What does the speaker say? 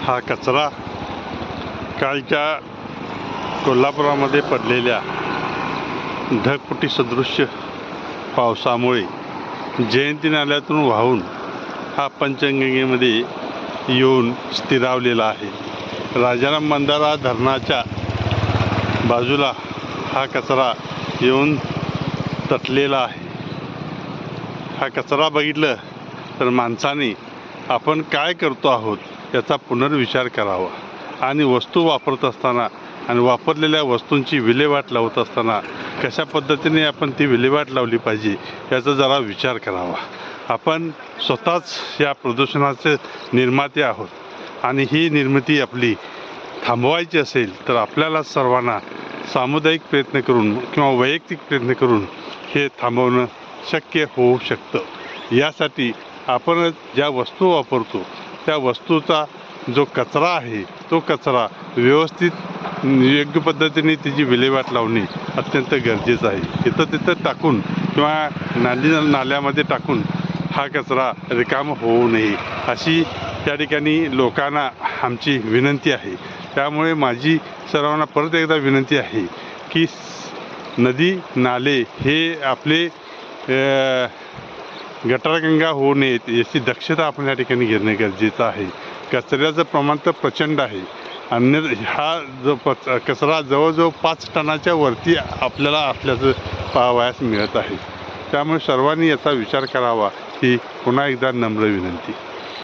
हा कचरा कालच्या कोल्हापुरामध्ये पडलेल्या ढगफुटी सदृश्य पावसामुळे जयंती नाल्यातून वाहून हा पंचगंगेमध्ये येऊन स्थिरावलेला आहे. राजाराम बंधारा धरणाच्या बाजूला हा कचरा येऊन तटलेला आहे. हा कचरा बघितलं तर माणसाने आपण काय करतो आहोत याचा पुनर्विचार करावा आणि वस्तू वापरत असताना आणि वापरलेल्या वस्तूंची विल्हेवाट लावत असताना कशा पद्धतीने आपण ती विल्हेवाट लावली पाहिजे याचा जरा विचार करावा. आपण स्वतःच या प्रदूषणाचे निर्माते आहोत आणि ही निर्मिती आपली थांबवायची असेल तर आपल्याला सर्वांना सामुदायिक प्रयत्न करून किंवा वैयक्तिक प्रयत्न करून हे थांबवणं शक्य होऊ शकतं. यासाठी आपण ज्या वस्तू वापरतो त्या वस्तूचा जो कचरा आहे तो कचरा व्यवस्थित योग्य पद्धतीने त्याची विल्हेवाट लावणे अत्यंत गरजेचं आहे. इथं तिथं टाकून किंवा नाल्यामध्ये टाकून हा कचरा रिकामा होऊ नये अशी त्या ठिकाणी लोकांना आमची विनंती आहे. त्यामुळे माझी सर्वांना परत एकदा विनंती आहे की नदी नाले हे आपले गटारगंगा होऊ नयेत याची दक्षता आपण या ठिकाणी घेणं गरजेचं आहे. कचऱ्याचं प्रमाण तर प्रचंड आहे. हा जो कचरा जवळजवळ 5 टनाच्या वरती आपल्याला असल्याचं पाहावयास मिळत आहे. त्यामुळे सर्वांनी याचा विचार करावा ही पुन्हा एकदा नम्र विनंती.